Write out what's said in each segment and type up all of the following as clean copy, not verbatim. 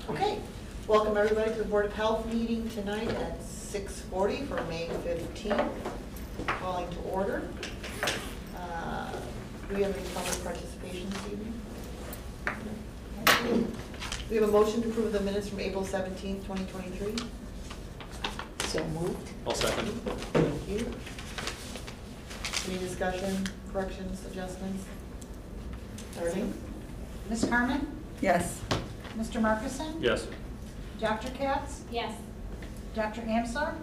Okay, welcome everybody to the Board of Health meeting tonight at 6:40 for May 15th. Calling to order. Do we have any public participation this evening? We have a motion to approve the minutes from April 17th, 2023. So moved. I'll second. Thank you. Any discussion, corrections, adjustments? Starting. Ms. Carmen? Yes. Mr. Marcuson? Yes. Dr. Katz? Yes. Dr. Amsar?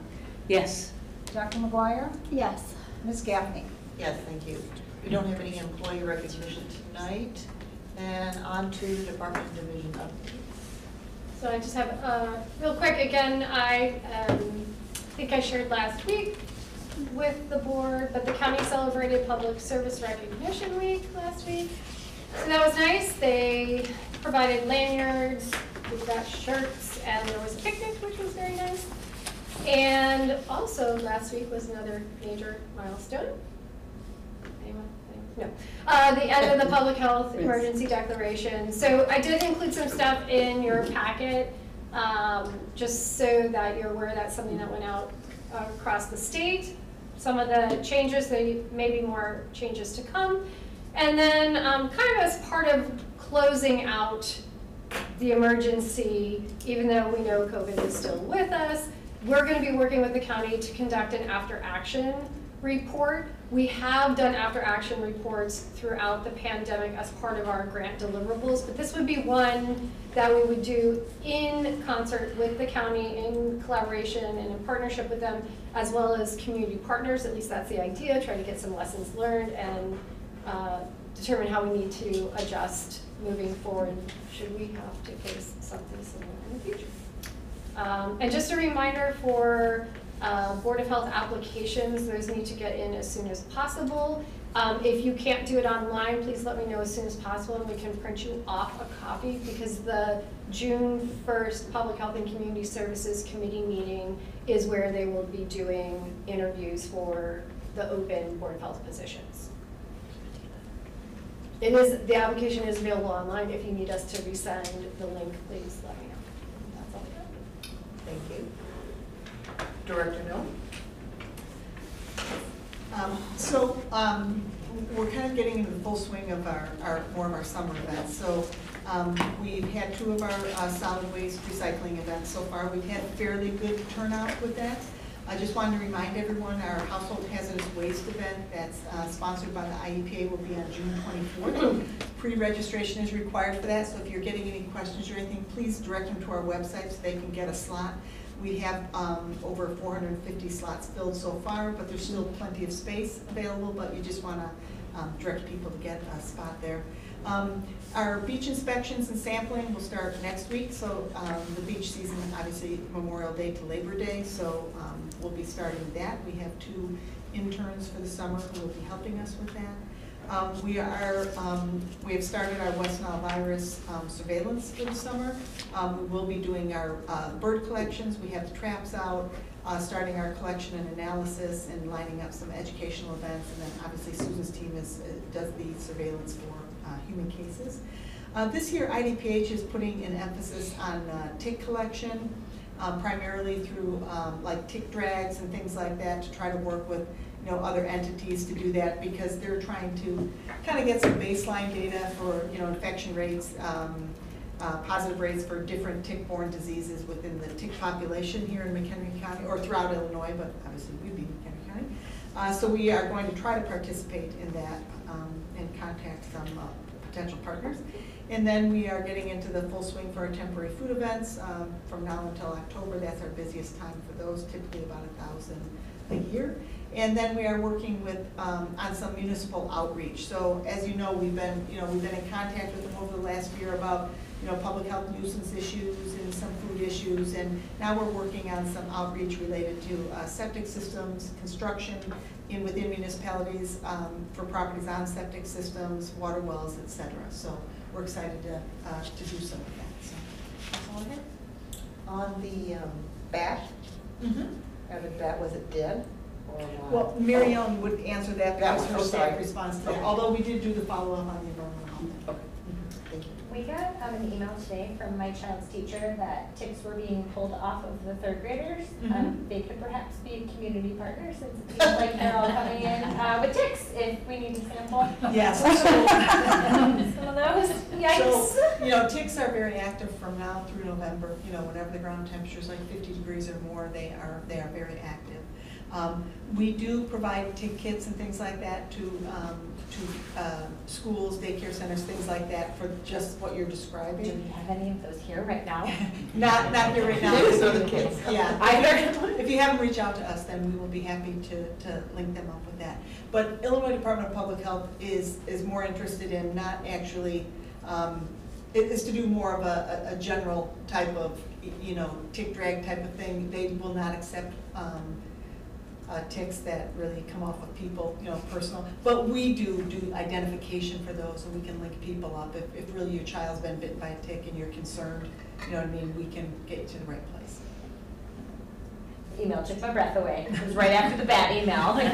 Yes. Dr. McGuire? Yes. Ms. Gaffney? Yes, thank you. We don't have any employee recognition tonight. And on to the department and division updates. So I just have, real quick, again, I think I shared last week with the board, but the county celebrated Public Service Recognition Week last week. So that was nice. They provided lanyards, we got shirts, and there was a picnic, which was very nice. And also last week was another major milestone. Anyone? No. The end of the public health emergency declaration. So I did include some stuff in your packet, just so that you're aware that's something that went out across the state. Some of the changes, there may be more changes to come. And then kind of as part of closing out the emergency, even though we know COVID is still with us, we're going to be working with the county to conduct an after-action report. We have done after-action reports throughout the pandemic as part of our grant deliverables, but this would be one that we would do in concert with the county, in collaboration and in partnership with them, as well as community partners. At least that's the idea, try to get some lessons learned and determine how we need to adjust moving forward should we have to face something similar in the future. And just a reminder for Board of Health applications, those need to get in as soon as possible. If you can't do it online, please let me know as soon as possible and we can print you off a copy, because the June 1st Public Health and Community Services Committee meeting is where they will be doing interviews for the open Board of Health positions. The application is available online. If you need us to resend the link, please let me know. That's all I got. Thank you. Director Mill? We're kind of getting into the full swing of more of our summer events. So we've had 2 of our solid waste recycling events so far. We've had fairly good turnout with that. I just wanted to remind everyone our household hazardous waste event that's sponsored by the IEPA will be on June 24th. Pre-registration is required for that, so if you're getting any questions or anything, please direct them to our website so they can get a slot. We have over 450 slots filled so far, but there's still plenty of space available, but you just want to direct people to get a spot there. Our beach inspections and sampling will start next week, so the beach season, obviously Memorial Day to Labor Day, so we'll be starting that. We have 2 interns for the summer who will be helping us with that. We have started our West Nile virus surveillance for the summer. We will be doing our bird collections. We have the traps out, starting our collection and analysis and lining up some educational events. And then obviously Susan's team does the surveillance for human cases. This year IDPH is putting an emphasis on tick collection, primarily through like tick drags and things like that, to try to work with other entities to do that, because they're trying to kind of get some baseline data for infection rates, positive rates for different tick-borne diseases within the tick population here in McHenry County, or throughout Illinois, but obviously we'd be McHenry County. So we are going to try to participate in that and contact some potential partners. And then we are getting into the full swing for our temporary food events from now until October. That's our busiest time for those, typically about 1,000 a year. And then we are working with on some municipal outreach. So as you know, we've been in contact with them over the last year about public health nuisance issues and some food issues, and now we're working on some outreach related to septic systems, construction within municipalities for properties on septic systems, water wells, etc. So we're excited to do some of that. So that's all I have. On the bat, was it dead? Well, Mary Ellen would answer that because her sorry. staff responds to that, although we did do the follow-up on the environmental health. Okay. Thank you. We got an email today from my child's teacher that ticks were being pulled off of the third graders. They could perhaps be a community partner since it seems like they're all coming in with ticks if we need to sample. Yes. Some of those, yikes. So, ticks are very active from now through November. Whenever the ground temperature is like 50 degrees or more, they are very active. We do provide tick kits and things like that to schools, daycare centers, things like that for just what you're describing. Do we have any of those here right now? Not here right now. So the kids. Yeah. Either. If you have them reach out to us, then we will be happy to link them up with that. But Illinois Department of Public Health is more interested in not actually, it is to do more of a general type of, tick drag type of thing. They will not accept ticks that really come off of people, personal. But we do identification for those, and we can link people up. If really your child's been bitten by a tick and you're concerned, we can get you to the right place. Email took my breath away. It was right after the bat email. Like,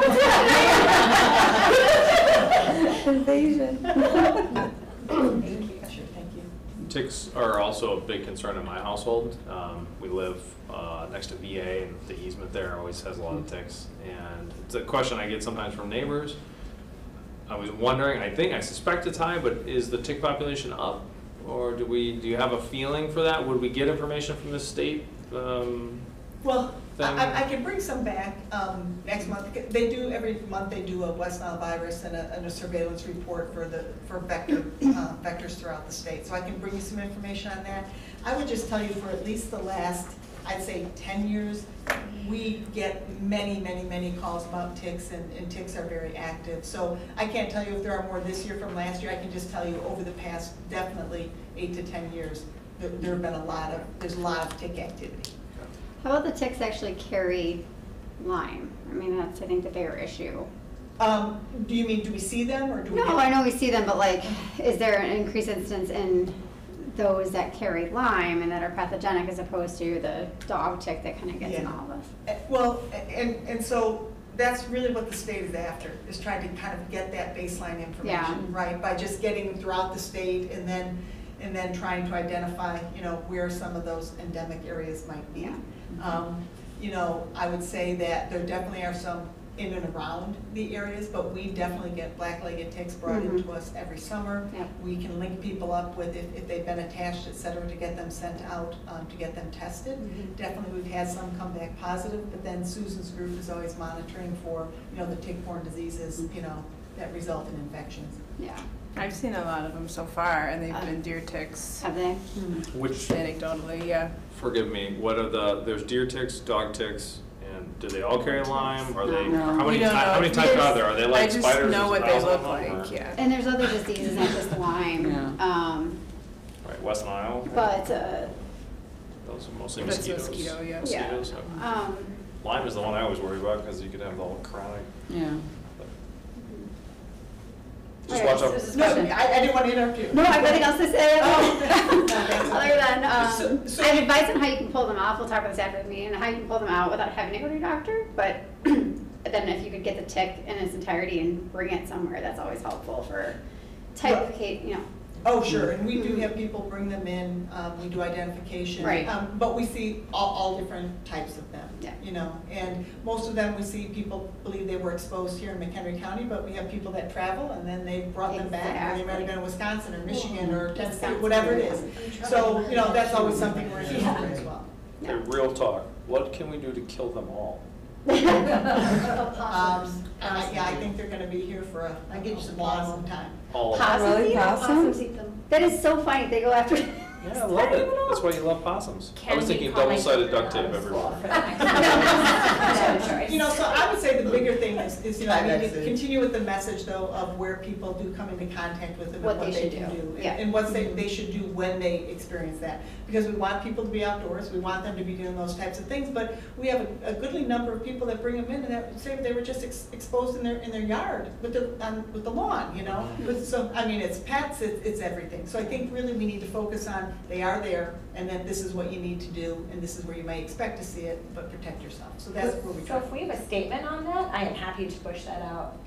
Invasion. thank you. Sure, thank you. Ticks are also a big concern in my household. We live next to VA, and the easement there always has a lot of ticks. And it's a question I get sometimes from neighbors. I was wondering, I suspect it's high, but is the tick population up? Or do you have a feeling for that? Would we get information from the state? Well, I can bring some back next month. They do, every month they do a West Nile virus and a surveillance report for vectors throughout the state. So I can bring you some information on that. I would just tell you for at least the last, I'd say 10 years, we get many calls about ticks, and ticks are very active. So I can't tell you if there are more this year from last year. I can just tell you over the past definitely 8 to 10 years, there have been there's a lot of tick activity. How about the ticks actually carry Lyme? I mean, that's, I think, the bigger issue. Do you mean, do we see them, or do we? No, I know we see them, but like, is there an increased incidence in those that carry Lyme and that are pathogenic as opposed to the dog tick that kind of gets in all of us? Well, and so that's really what the state is after, is trying to kind of get that baseline information, right? By just getting throughout the state and then trying to identify, where some of those endemic areas might be. I would say that there definitely are some in and around the areas, but we definitely get black-legged ticks brought into us every summer. We can link people up with, if they've been attached, et cetera, to get them sent out, to get them tested. Definitely we've had some come back positive, but then Susan's group is always monitoring for, the tick-borne diseases, that result in infections. Yeah. I've seen a lot of them so far, and they've been deer ticks. Have they? Which, Anecdotally, yeah. forgive me, there's deer ticks, dog ticks, and do they all carry Lyme? Are they, No. how many We don't know. how many types are there? Are they like I just spiders? know There's what they 1,000 look of them, like, or- yeah. And there's other diseases, not just Lyme. Yeah. Right, West Nile? But, Those are mostly That's mosquitoes. mosquito, yeah. Mosquitoes, Lyme is the one I always worry about, because you could have the whole chronic. Yeah. Just Alright, watch out. so this is No, question. I didn't want to interrupt you. No, I have nothing else to say. that's Other than, So- I have advice on how you can pull them off. We'll talk about this after the meeting, and how you can pull them out without having to go to your doctor. But then if you could get the tick in its entirety and bring it somewhere, that's always helpful for type of case, Oh, sure, and we do have people bring them in, we do identification. Right. But we see all different types of them. Yeah. And most of them, we see people believe they were exposed here in McHenry County, but we have people that travel and then they brought them back, or they might have been in Wisconsin or Michigan or Tennessee, Wisconsin. whatever it is. So, that's always something we're interested in as well. Okay, real talk, what can we do to kill them all? I think they're gonna be here for a long time. All of them? Possums Really? eat them? Possums? eat them. That is so funny. They go after. Yeah, I love it. That's why you love possums. I was thinking double-sided duct tape everywhere. So I would say the bigger thing is I mean, to continue with the message though of where people do come into contact with them What and what they they should can do. do. Yeah. And what they should do when they experience that. Because we want people to be outdoors, we want them to be doing those types of things, but we have a goodly number of people that bring them in and that say they were just exposed in their yard with the lawn, So, I mean, it's pets, it's everything. So I think really we need to focus on, they are there, and then this is what you need to do, and this is where you might expect to see it, but protect yourself. So that's where we So try. if we have a statement on that, I am happy to push that out.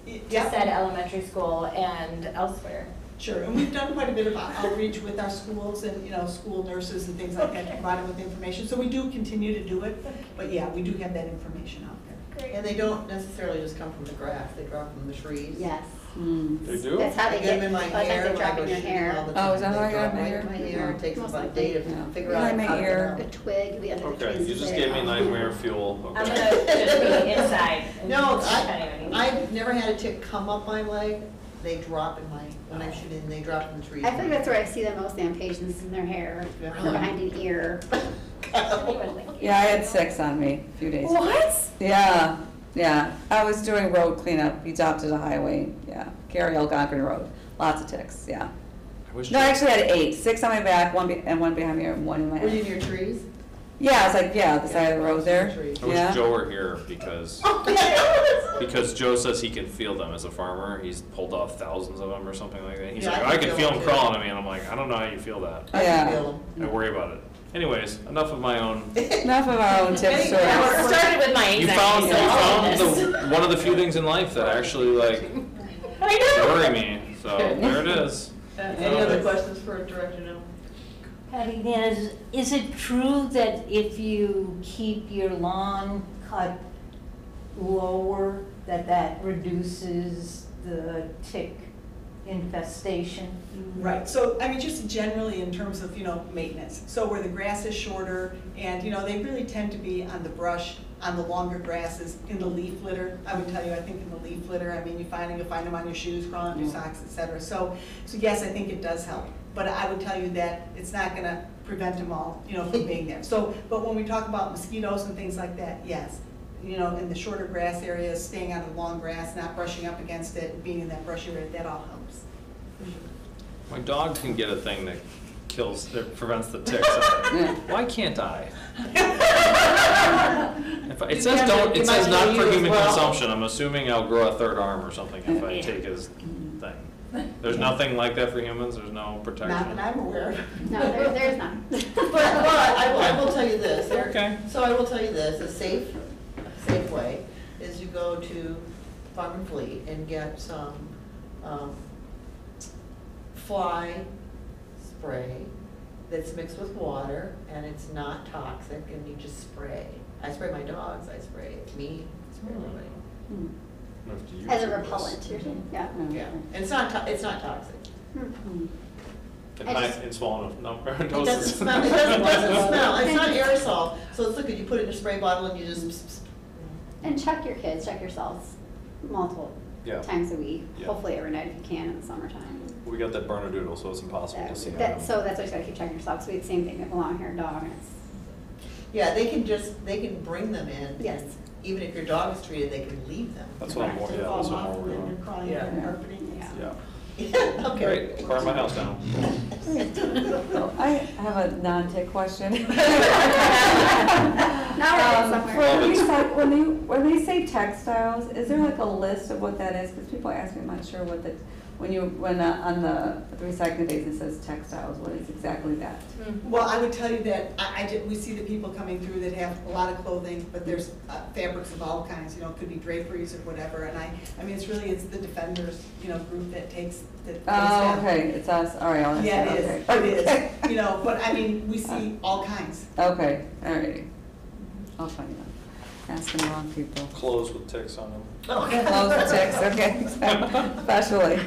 Yeah. Just at elementary school and elsewhere. Sure, and we've done quite a bit of outreach with our schools and, you know, school nurses and things like that to provide them with information. So we do continue to do it, but yeah, we do have that information out there. And they don't necessarily just come from the grass, they drop from the trees. Yes. They do? That's how I they get get, them in a my lot of times hair, they when I drop go in your shooting all hair. the Oh, time. is that They how I got drop my right hair? in my hair, it takes Most about a likely. day to Yeah. figure Yeah, out my how to ear. get A twig, the other Okay, trees. you just there. gave me nightmare fuel. I'm Okay. gonna just be inside. and No, depending on you. I've never had a tick come up my leg, they drop in my, when I'm shooting, they drop in the trees. I think that's where I see them mostly on patients in their hair, Yeah. or behind an ear. Yeah, I had 6 on me a few days ago. What? Yeah, yeah. I was doing road cleanup. He adopted a highway. Yeah, Cary Algonquin Road. Lots of ticks. Yeah. I wish No, I Joe- actually had 8. 6 on my back, one behind me, and one in my Were you head. near trees? Yeah, I was like, yeah, the side of the road there. Trees. I wish Yeah. Joe were here because Joe says he can feel them as a farmer. He's pulled off thousands of them or something like that. He's Yeah, like, I I can can feel feel them them too. crawling at me, and I'm like, I don't know how you feel that. I Yeah. can feel them. I worry about it. Anyways, enough of my own. Enough of our own tip Anyway, stories. Started with my You anxiety. found so all of this. one of the few things in life that actually like I know. worry me. So there it is. Any other questions for Director No? Patty, is it true that if you keep your lawn cut lower, that reduces the tick infestation? Right, so, I mean, just generally in terms of, you know, maintenance. So where the grass is shorter and, you know, they really tend to be on the brush, on the longer grasses, in the leaf litter. I would tell you, I think in the leaf litter, I mean, you'll find them on your shoes, crawling on your socks, et cetera. So yes, I think it does help. But I would tell you that it's not gonna prevent them all, you know, from being there. So, but when we talk about mosquitoes and things like that, yes. You know, in the shorter grass areas, staying on the long grass, not brushing up against it, being in that brush area, that all helps. My dog can get a thing that prevents the ticks. Yeah. Why can't I? It You says can't- don't. you It might says as not well for you as human well. consumption. I'm assuming I'll grow a third arm or something if I take his thing. There's nothing like that for humans. There's no protection. Not that I'm aware of. No, there's none. But I will tell you this. Okay. So I will tell you this, a safe way is you go to Farm and Fleet and get some fly spray that's mixed with water and it's not toxic and you just spray. I spray my dogs, I spray me, I spray everybody. Hmm. I have to use As a it. repellent, you're saying, yeah. Yeah, and it's not toxic. Hmm. In, I high, just- in small enough number It doses. doesn't smell, it doesn't smell, it's not aerosol, so it's liquid, you put it in a spray bottle and you just. And check your kids, check yourselves multiple Yeah. times a week, Yeah. hopefully every night if you can in the summertime. We got that Bernedoodle, so it's impossible to see. So that's why you gotta keep checking yourself, so we the same thing with a long-haired dog, and it's, Yeah, they can bring them in. Yes. Even if your dog is treated, they can leave them. That's what I'm more. Yeah, that's what I'm more worried about. Crawling Yeah. and carpeting. yeah. Yeah. Okay. Great. Burn my house down. So I have a non-tick question. Now we're getting somewhere. When they say textiles, is there like a list of what that is? Because people ask me, I'm not sure what when on the recycling base it says textiles, what is exactly that? Well, I would tell you that we see the people coming through that have a lot of clothing, but there's fabrics of all kinds, you know, it could be draperies or whatever. And I mean, it's the Defenders, you know, group that takes Oh, that. okay, it's us, all right, I'll Yeah, answer, it okay. is, it is, you know, but I mean, we see all kinds. Okay, all righty. I'll find out. Asking the wrong people. Clothes with ticks on them. Close the ticks, okay, especially.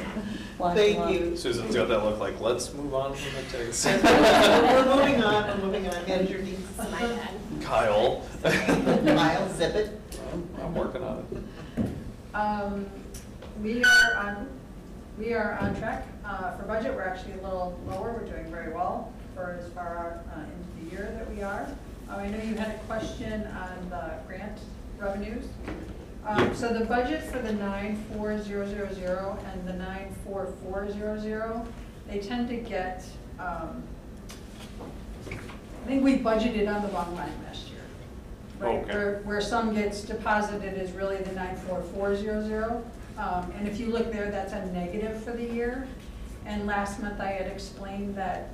Thank you. Susan's got that look like, let's move on from the ticks. We're moving on, manager needs. My bad. Kyle. Kyle, zip it. I'm working on it. We are on track for budget. We're actually a little lower. We're doing very well for as far into the year that we are. I know you had a question on the grant revenues. So the budget for the 94000 and the 94400, they tend to get, I think we budgeted on the wrong line last year. Right, Okay. where some gets deposited is really the 94400. And if you look there, that's a negative for the year. And last month I had explained that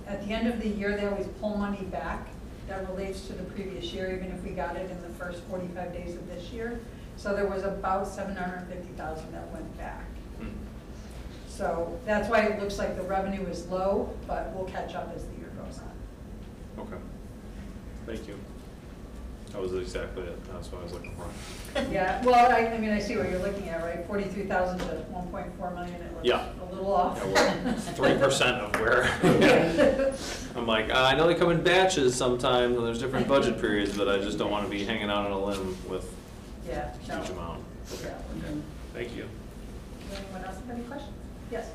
at the end of the year, they always pull money back that relates to the previous year, even if we got it in the first 45 days of this year. So there was about $750,000 that went back. So that's why it looks like the revenue is low, but we'll catch up as the year goes on. Okay. Thank you. That was exactly it. That's what I was looking for. Yeah, well, I mean, I see what you're looking at, right? 43,000 to 1.4 million, it looks Yeah. a little off. Yeah, we're 3% of where. I'm like, I know they come in batches sometimes, and there's different budget periods, but I just don't want to be hanging out on a limb with Yeah, a no. huge amount. Yeah, we're good. Thank you. Does anyone else have any questions? Yes.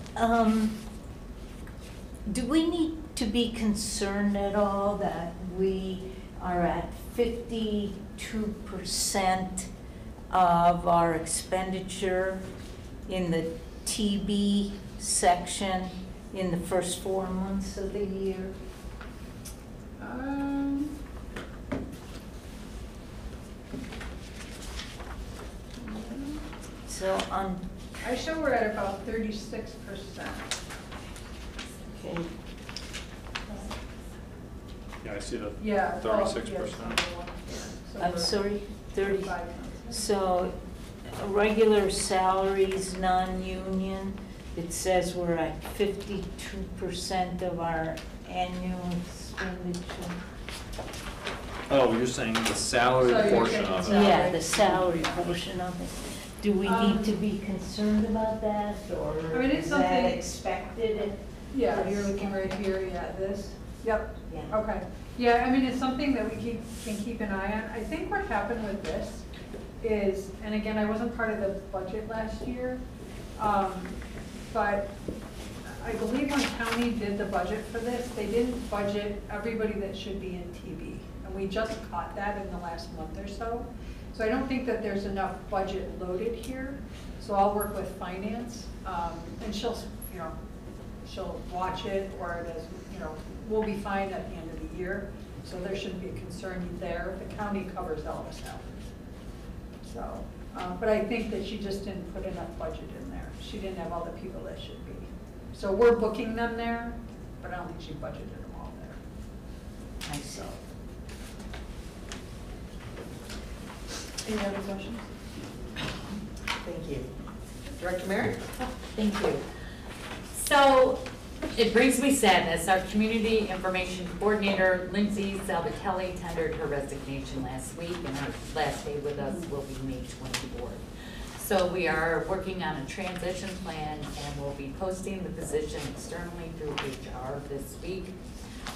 Do we need to be concerned at all that we are at 52% of our expenditure in the TB section in the first 4 months of the year? So on, I show we're at about 36%. okay, Yeah, I see the Yeah. well, 36%. yeah, so I'm we're sorry, 30. 35 months. So regular salaries, non-union, it says we're at 52% of our annual expenditure. Oh, you're saying the salary So you're portion saying of it? salary. Yeah, the salary portion of it. Do we need to be concerned about that, or I mean, it's is that something- expected? Yeah, you're looking right here, yeah, this, yep, Yeah. okay. Yeah, I mean, it's something that we can keep an eye on. I think what happened with this is, and again, I wasn't part of the budget last year, but I believe when county did the budget for this, they didn't budget everybody that should be in TB. And we just caught that in the last month or so. So I don't think that there's enough budget loaded here. So I'll work with finance, and she'll watch it, or it is, we'll be fine at the end of the year. So there shouldn't be a concern there. The county covers all the salaries. So, but I think that she just didn't put enough budget in there. She didn't have all the people that should be. So we're booking them there, but I don't think she budgeted them all there. I see. Any other questions? Thank you. Director Merritt? Thank you. So it brings me sadness. Our community information coordinator, Lindsay Salvatelli, tendered her resignation last week, and her last day with us will be May 24th. So we are working on a transition plan, and we'll be posting the position externally through HR this week.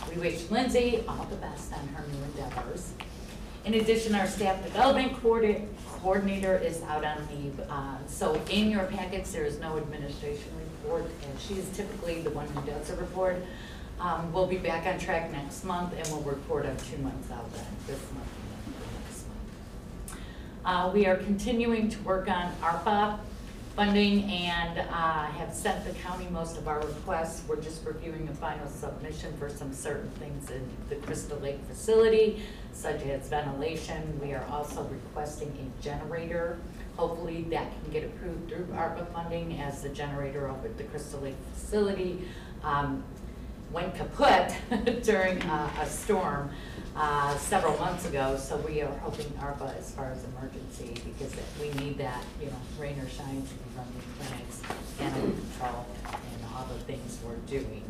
We wish Lindsay all the best on her new endeavors. In addition, our staff development coordinator is out on leave. So in your packets, there is no administration report, and she is typically the one who does the report. We'll be back on track next month, and we'll report on 2 months out then, this month and then next month. We are continuing to work on ARPA funding, and have sent the county most of our requests. We're just reviewing a final submission for some certain things in the Crystal Lake facility, such as ventilation. We are also requesting a generator. Hopefully that can get approved through ARPA funding, as the generator over at the Crystal Lake facility went kaput during a storm several months ago. So we are hoping ARPA as far as emergency, because we need that, rain or shine, to be running clinics, animal control, and all the things we're doing.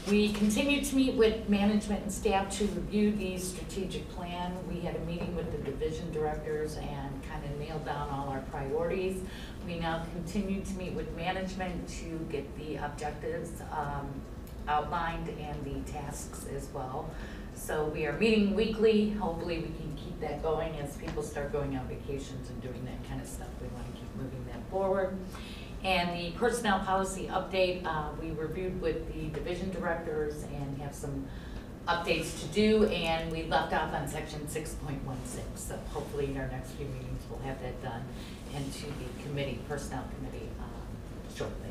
We continue to meet with management and staff to review the strategic plan. We had a meeting with the division directors and kind of nailed down all our priorities. We now continue to meet with management to get the objectives outlined and the tasks as well. So we are meeting weekly. Hopefully we can keep that going as people start going on vacations and doing that kind of stuff. We want to keep moving that forward. And the personnel policy update, we reviewed with the division directors and have some updates to do, and we left off on section 6.16. So hopefully in our next few meetings we'll have that done, and to the committee, personnel committee, shortly.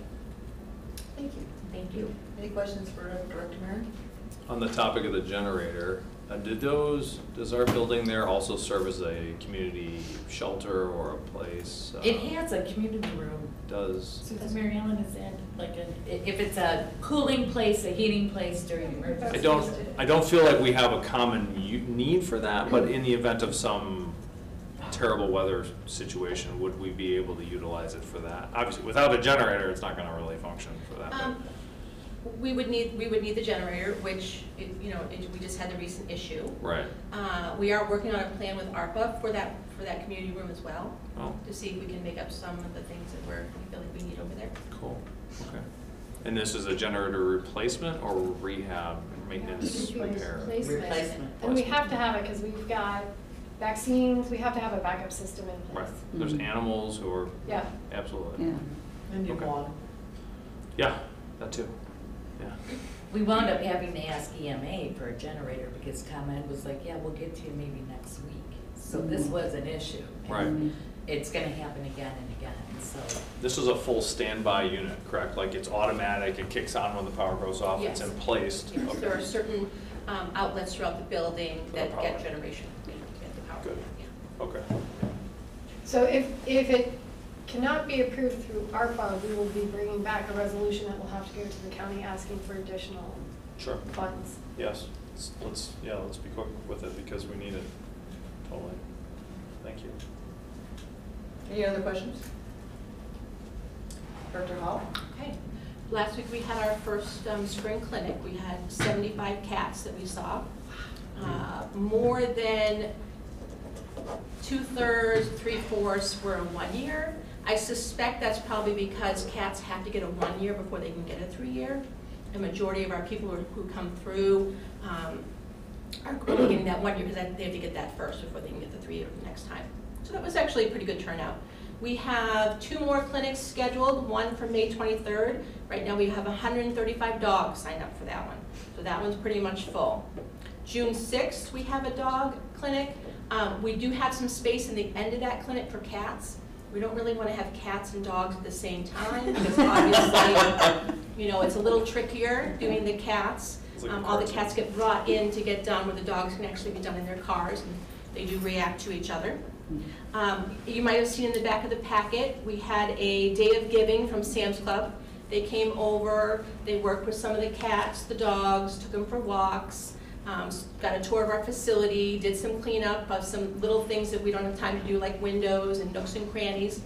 Thank you. Thank you. Any questions for Director Merritt? On the topic of the generator, does our building there also serve as a community shelter or a place? It has a community room. Does, Since Mary Ellen is in, if it's a cooling place, a heating place during emergency. I don't feel like we have a common need for that, but in the event of some terrible weather situation, would we be able to utilize it for that? Obviously, without a generator, it's not gonna really function for that. but- We would need the generator, which, we just had the recent issue. Right. We are working on a plan with ARPA for that community room as well, Oh, to see if we can make up some of the things that we feel like we need over there. cool, okay. And this is a generator replacement or rehab, maintenance, repair? Replacement. And we have to have it because we've got vaccines, we have to have a backup system in Right, place. there's animals who are, Yeah. absolutely. Yeah. And you Okay. want. Yeah, that too, yeah. We wound up having to ask EMA for a generator because ComEd was like, yeah, we'll get to you maybe next week. So this was an issue. and Right. It's gonna happen again and again, so. This is a full standby unit, correct? Like it's automatic, it kicks on when the power goes off, it's Yes. in place? Yes, Okay. there are certain outlets throughout the building For the that get power. generation, get the power. Good. Yeah. Okay, So if it cannot be approved through ARPA, we will be bringing back a resolution that will have to go to the county asking for additional sure, funds. yes. Let's be quick with it because we need it, totally. Thank you. Any other questions? Dr. Hall? Okay. Last week we had our first spring clinic. We had 75 cats that we saw. More than 2/3, 3/4 were a 1 year. I suspect that's probably because cats have to get a 1 year before they can get a 3 year. The majority of our people who come through are only getting that 1 year because they have to get that first before they can get the 3 year the next time. So that was actually a pretty good turnout. We have 2 more clinics scheduled, one for May 23rd. Right now we have 135 dogs signed up for that one. So that one's pretty much full. June 6th, we have a dog clinic. We do have some space in the end of that clinic for cats. We don't really want to have cats and dogs at the same time because obviously, it's a little trickier doing the cats. It's like a All the cartoon. cats get brought in to get done where the dogs can actually be done in their cars and they do react to each other. You might have seen in the back of the packet, we had a day of giving from Sam's Club. They came over, they worked with some of the cats, the dogs, took them for walks, got a tour of our facility, did some cleanup of some little things that we don't have time to do like windows and nooks and crannies.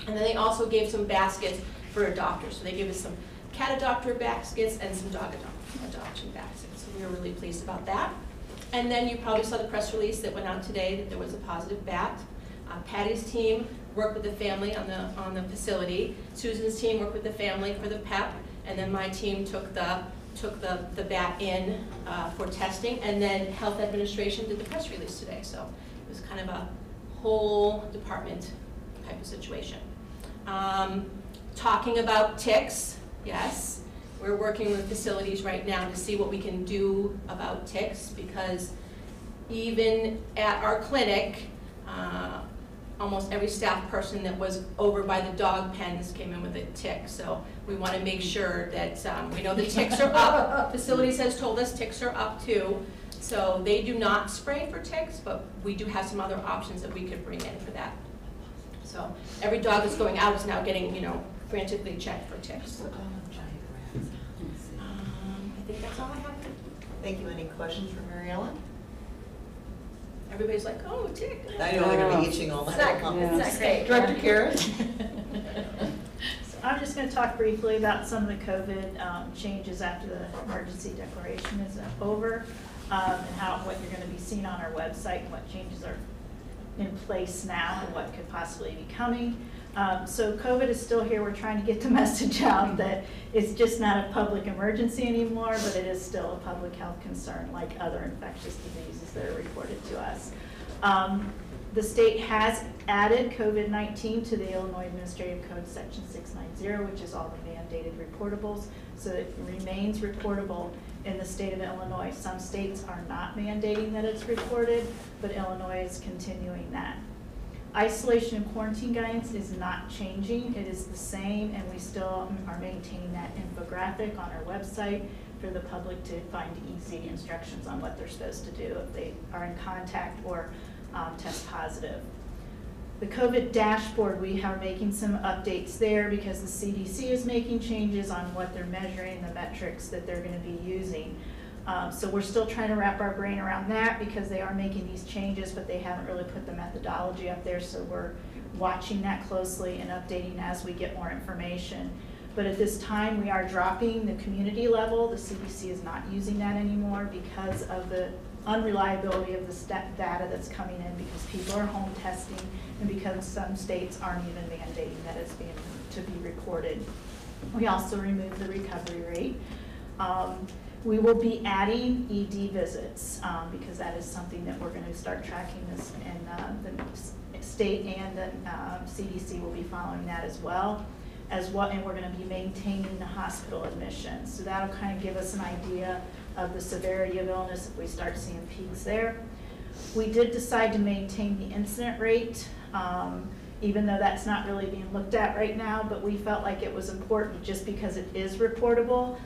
And then they also gave some baskets for adopters. So they gave us some cat adopter baskets and some dog adoption baskets. So we were really pleased about that. And then you probably saw the press release that went out today that there was a positive bat. Patty's team worked with the family on the facility. Susan's team worked with the family for the PEP, and then my team took the bat in for testing, and then Health Administration did the press release today. So it was kind of a whole department type of situation. Talking about ticks, yes. We're working with facilities right now to see what we can do about ticks because even at our clinic, almost every staff person that was over by the dog pens came in with a tick. So we want to make sure that we know the ticks are up. Facilities has told us ticks are up too. So they do not spray for ticks, but we do have some other options that we could bring in for that. So every dog that's going out is now getting, frantically checked for ticks. I think that's all I have. Thank you. Any questions for Mary Ellen? Everybody's like, oh, tick. I know they're gonna be itching all night. It's great. Director Karen? So I'm just going to talk briefly about some of the COVID changes after the emergency declaration is over, and what you're going to be seeing on our website and what changes are in place now and what could possibly be coming. So COVID is still here. We're trying to get the message out that it's just not a public emergency anymore, but it is still a public health concern like other infectious diseases that are reported to us. The state has added COVID-19 to the Illinois Administrative Code Section 690, which is all the mandated reportables, so it remains reportable in the state of Illinois. Some states are not mandating that it's reported, but Illinois is continuing that. Isolation and quarantine guidance is not changing. It is the same, and we still are maintaining that infographic on our website for the public to find easy instructions on what they're supposed to do if they are in contact or test positive. The COVID dashboard, we are making some updates there because the CDC is making changes on what they're measuring, the metrics that they're going to be using. So we're still trying to wrap our brain around that because they are making these changes, but they haven't really put the methodology up there. So we're watching that closely and updating as we get more information. But at this time, we are dropping the community level. The CDC is not using that anymore because of the unreliability of the data that's coming in, because people are home testing and because some states aren't even mandating that it's being to be reported. We also removed the recovery rate. We will be adding ED visits because that is something that we're going to start tracking this, and the state and the CDC will be following that as well. And we're going to be maintaining the hospital admissions. So that'll kind of give us an idea of the severity of illness if we start seeing peaks there. We did decide to maintain the incident rate, even though that's not really being looked at right now, but we felt like it was important just because it is reportable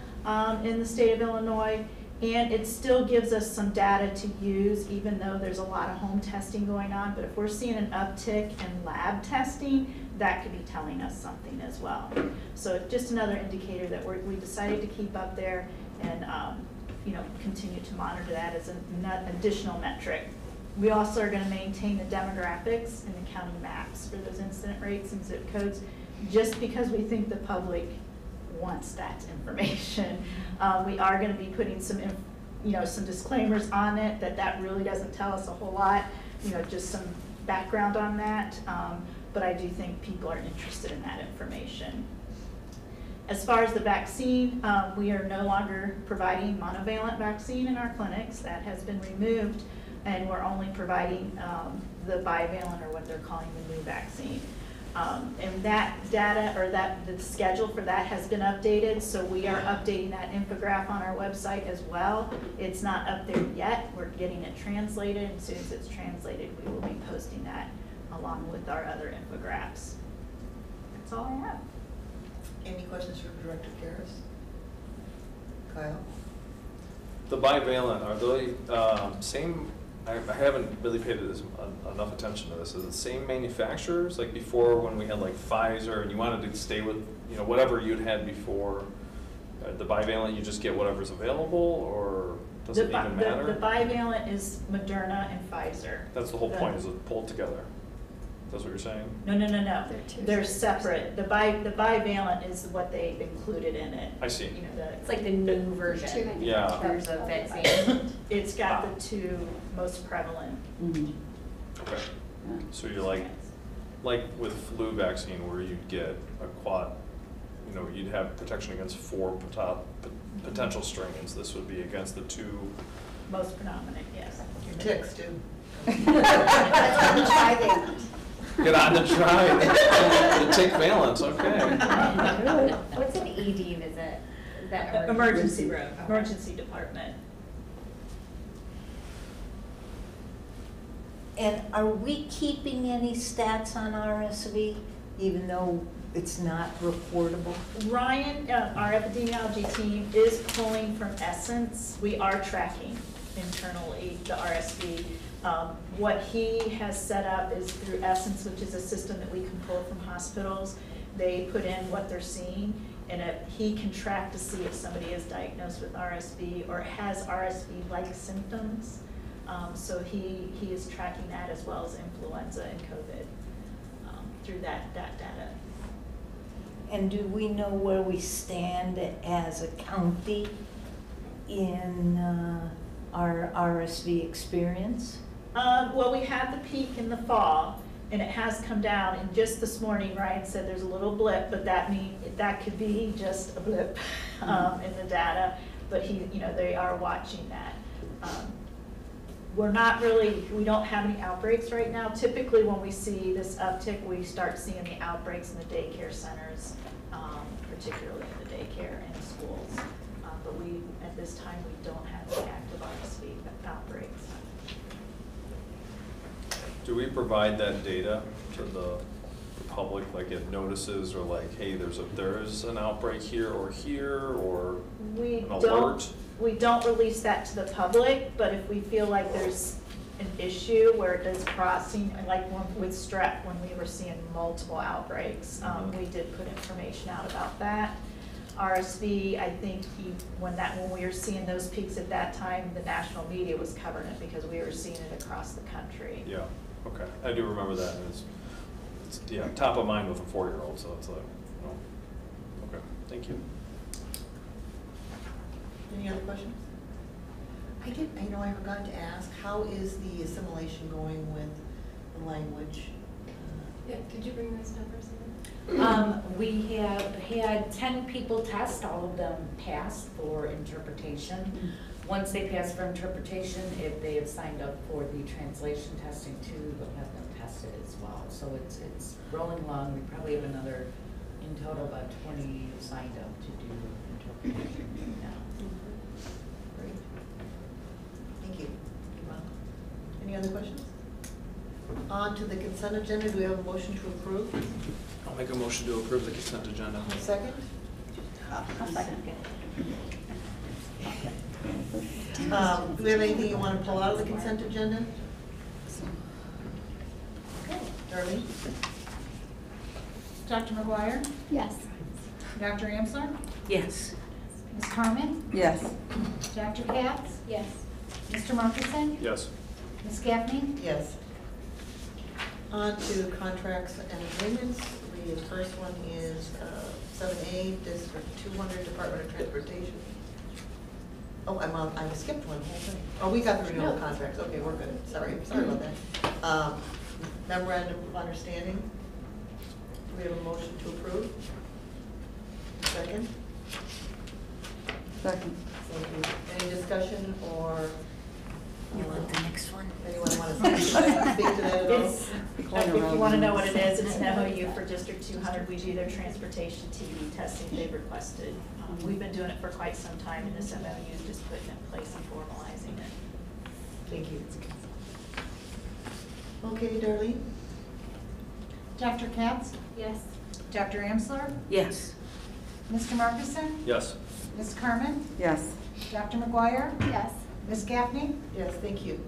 in the state of Illinois, and it still gives us some data to use, even though there's a lot of home testing going on. But if we're seeing an uptick in lab testing, that could be telling us something as well. So just another indicator that we decided to keep up there and continue to monitor that as an additional metric. We also are going to maintain the demographics and the county maps for those incident rates and zip codes, just because we think the public wants that information. We are going to be putting some disclaimers on it that really doesn't tell us a whole lot, just some background on that. But I do think people are interested in that information. As far as the vaccine, we are no longer providing monovalent vaccine in our clinics. That has been removed, and we're only providing the bivalent, or what they're calling the new vaccine. And that data, or the schedule for that has been updated, so we are updating that infographic on our website as well. It's not up there yet. We're getting it translated, and as soon as it's translated, we will be posting that along with our other infographics. That's all I have. Any questions for Director Karas? Kyle? The bivalent, are they same? I haven't really paid enough attention to this. Is it the same manufacturers like before when we had like Pfizer and you wanted to stay with whatever you'd had before? The bivalent, you just get whatever's available, or does it even matter? The bivalent is Moderna and Pfizer. That's the whole point, is it pulled together? That's what you're saying? No. They're separate. The bivalent is what they've included in it. I see. It's like the new version. Yeah. Of the vaccine. It's got the two most prevalent. Mhm. Okay. So you're like with flu vaccine, where you'd get a quad, you'd have protection against 4 potential strains. This would be against the 2 Most predominant, yes. Your ticks too. Get on the try. The tick valence, okay. What's an ED visit? Is that Emergency room, emergency department. And are we keeping any stats on RSV, even though it's not reportable? Ryan, our epidemiology team, is pulling from Essence. We are tracking internally the RSV. What he has set up is through Essence, which is a system that we can pull from hospitals. They put in what they're seeing, and he can track to see if somebody is diagnosed with RSV or has RSV-like symptoms. So he is tracking that as well as influenza and COVID through that data. And do we know where we stand as a county in our RSV experience? Well, we had the peak in the fall, and it has come down. And just this morning, Ryan said there's a little blip, but that could be just a blip in the data. But they are watching that. We don't have any outbreaks right now. Typically, when we see this uptick, we start seeing the outbreaks in the daycare centers, particularly in the daycare and schools. But at this time, we don't have any active RSV outbreaks. Do we provide that data to the public, like it notices, or like, hey, there's an outbreak here or an alert? We don't release that to the public, but if we feel like there's an issue where it is crossing, like with strep, when we were seeing multiple outbreaks, we did put information out about that. RSV, I think when we were seeing those peaks at that time, the national media was covering it because we were seeing it across the country. Yeah, okay. I do remember that. And it's yeah, top of mind with a 4-year-old, so it's like, okay, thank you. Any other questions? I know I forgot to ask, how is the assimilation going with the language? Yeah, did you bring those numbers in? We have had 10 people test, all of them passed for interpretation. Once they pass for interpretation, if they have signed up for the translation testing too, we'll have them tested as well. So it's rolling along. We probably have another, in total, about 20 signed up to do interpretation now. Great. Thank you. You're welcome. Any other questions? On to the consent agenda, do we have a motion to approve? I'll make a motion to approve the consent agenda. A second? I'll second. Do we have anything you want to pull out of the consent agenda? Okay, Darlene? Dr. McGuire? Yes. Dr. Amsler? Yes. Ms. Carmen? Yes. Dr. Katz? Yes. Mr. Markison? Yes. Ms. Gaffney? Yes. On to contracts and agreements. The first one is 7A, District 200, Department of Transportation. Oh, I skipped one whole thing. Oh, we got the renewal contracts. Okay, we're good. Sorry about that. Memorandum of understanding. Do we have a motion to approve? Second? Second. Thank you. Any discussion or You want the next one? anyone want to speak to that at all? If you want to know what it is, it's an MOU for District 200. We do their transportation TV testing they've requested. We've been doing it for quite some time, and this MOU is just putting it in place and formalizing it. Thank you. Okay, Darlene? Dr. Katz? Yes. Dr. Amsler? Yes. Mr. Markison? Yes. Ms. Carmen? Yes. Dr. McGuire? Yes. Ms. Gaffney? Yes, thank you.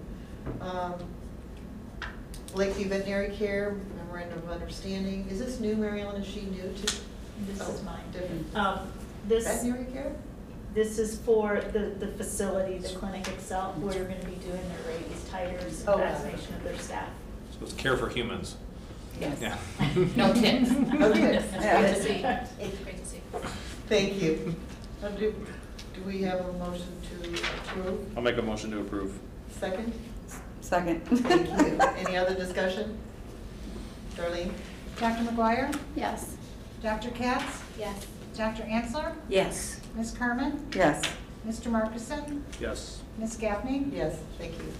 Lakeview Veterinary Care, Memorandum of Understanding. Is this new, Mary Ellen? Is she new to? This Oh, is mine. Different. This Veterinary care? This is for the facility, the clinic itself, where you're going to be doing their rabies titers Oh, and got it. vaccination of their staff. So it's care for humans. Yes. Yeah. No ticks. Okay. Yeah. It's great to see. Thank you. Do we have a motion to approve? I'll make a motion to approve. Second? Second. Thank you. Any other discussion? Darlene? Dr. McGuire? Yes. Dr. Katz? Yes. Dr. Amsler? Yes. Ms. Carmen? Yes. Mr. Markison? Yes. Ms. Gaffney? Yes, thank you.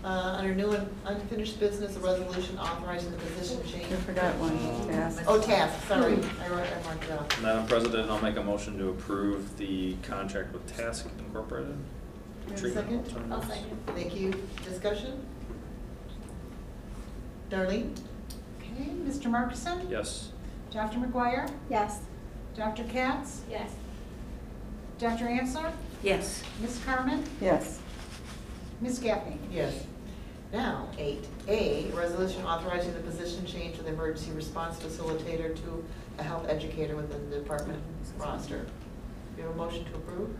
Under new and unfinished business, a resolution authorizing the position change. I forgot one, task. Oh, task, sorry. I marked it off. Madam President, I'll make a motion to approve the contract with Task Incorporated. Do we have a Treatment second? I'll alternatives. second. Thank you. Discussion? Darlene? Okay, Mr. Markison? Yes. Dr. McGuire? Yes. Dr. Katz? Yes. Dr. Amsler? Yes. Ms. Carmen? Yes. Ms. Gaffney? Yes. Now, 8A, resolution authorizing the position change of the emergency response facilitator to a health educator within the department roster. Do you have a motion to approve?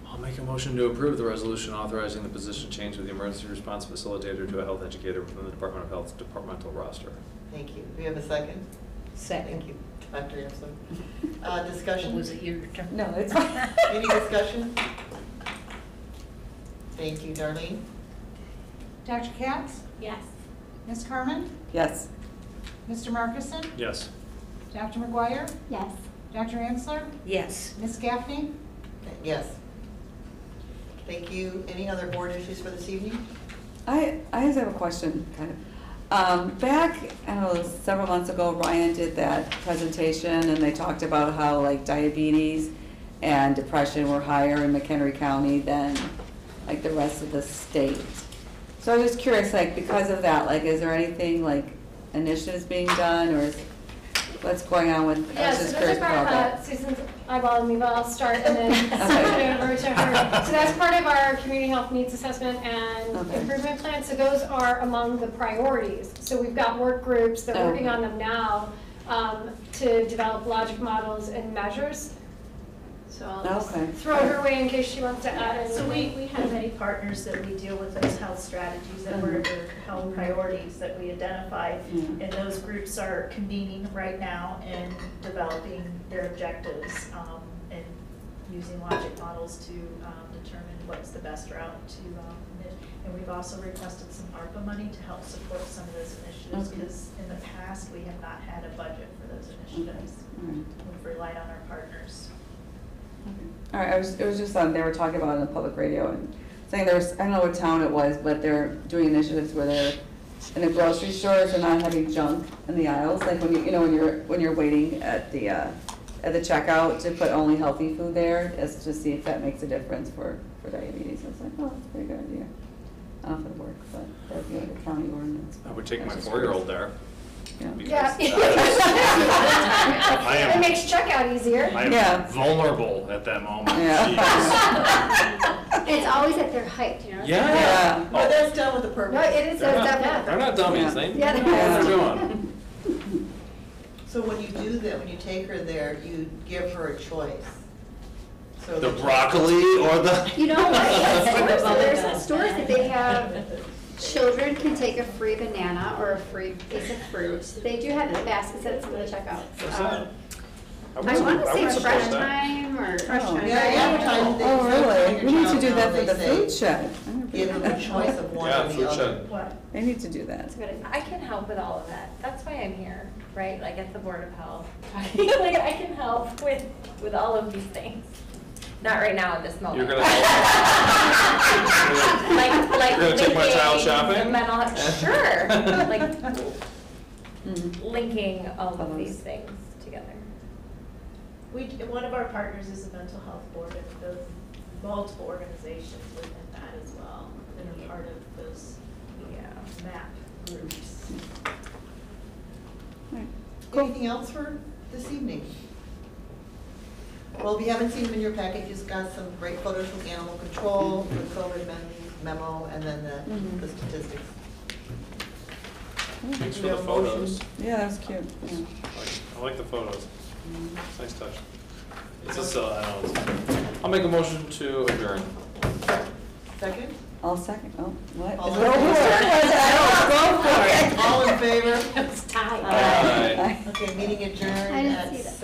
I'll make a motion to approve the resolution authorizing the position change of the emergency response facilitator to a health educator within the Department of Health's departmental roster. Thank you. Do we have a second? Second. Thank you, Dr. Amsler. Discussion? Was it your turn? No, it's fine. Any discussion? Thank you, Darlene. Dr. Katz? Yes. Ms. Carmen? Yes. Mr. Markison? Yes. Dr. McGuire? Yes. Dr. Amsler? Yes. Ms. Gaffney? Yes. Thank you. Any other board issues for this evening? I just have a question, kind of. Back, I don't know, several months ago, Ryan did that presentation and they talked about how like diabetes and depression were higher in McHenry County than like the rest of the state. So I was just curious, like because of that, like is there anything like initiatives being done or is, what's going on with, I Yeah, was so just that's curious part about that. Susan's eyeballing me, but I'll start and then send it over to her. So that's part of our community health needs assessment and Okay. improvement plan. So those are among the priorities. So we've got work groups that are working on them now to develop logic models and measures So I'll just Okay. throw it her way in case she wants to add in. So we have many partners that we deal with those health strategies that were their health priorities that we identified. Mhm. And those groups are convening right now and developing their objectives and using logic models to determine what's the best route to. And we've also requested some ARPA money to help support some of those initiatives Okay. because in the past, we have not had a budget for those initiatives. All right. We've relied on our partners. All right, it was just, they were talking about it on the public radio and saying there was, I don't know what town it was, but they're doing initiatives where they're in the grocery stores, they're not having junk in the aisles, like when you know, when you're waiting at the checkout to put only healthy food there, as to see if that makes a difference for diabetes. I was like, oh, that's a pretty good idea. I don't know if it'll work, but that'd be like a county ordinance. I would take my That's just 4-year-old there. Yeah. Because Yeah. I am- It makes checkout easier. I am Yeah. vulnerable at that moment. Yeah. And it's always at their height, you know? Yeah. Yeah. But that's done with the purpose. No, it is, They're not- definitely. They're not dummies, Yeah. they Yeah, know they what are. they're doing. So when you do that, when you take her there, you give her a choice. So The broccoli or the. You know what? There's some stores that they have, children can take a free banana or a free piece of fruit. They do have baskets at some of the checkouts. What's that? I want to say wasn't Fresh supposed to. Time or. Oh. Yeah, advertise. they- Oh, really? your We need to child do that for now, the they say, food shed. I never Give did them a that. choice of one Yeah, or the food other. shed. What? They need to do that. That's a good idea. I can help with all of that. That's why I'm here, right? Like at the Board of Health. Like I can help with all of these things. Not right now at this moment. You're gonna help? like You're gonna take my child linking shopping? the mental health, sure. Like Mhm. linking all of these things together. One of our partners is the mental health board, and the multiple organizations within that as well, that are part of those, MAP groups. Right. Anything else for this evening? Well, if you haven't seen them in your packet, you've got some great photos from animal control, the COVID memo, and then the statistics. Thanks Do for we the have a motion? photos. Yeah, that was cute. Yeah. I like the photos. Nice touch. It's just, I don't know. I'll make a motion to adjourn. Second? I'll second, oh, what? All Is in it over? favor? Go for it. All in favor? It's tied. Aye. Okay, meeting adjourned I didn't at see that.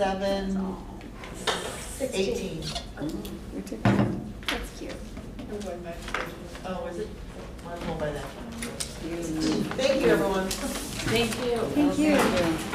7:18. We took it. That's cute. I'm going back to the- Oh, is it? I'm home by that time. Thank you, everyone. Thank you. Thank you. Thank you.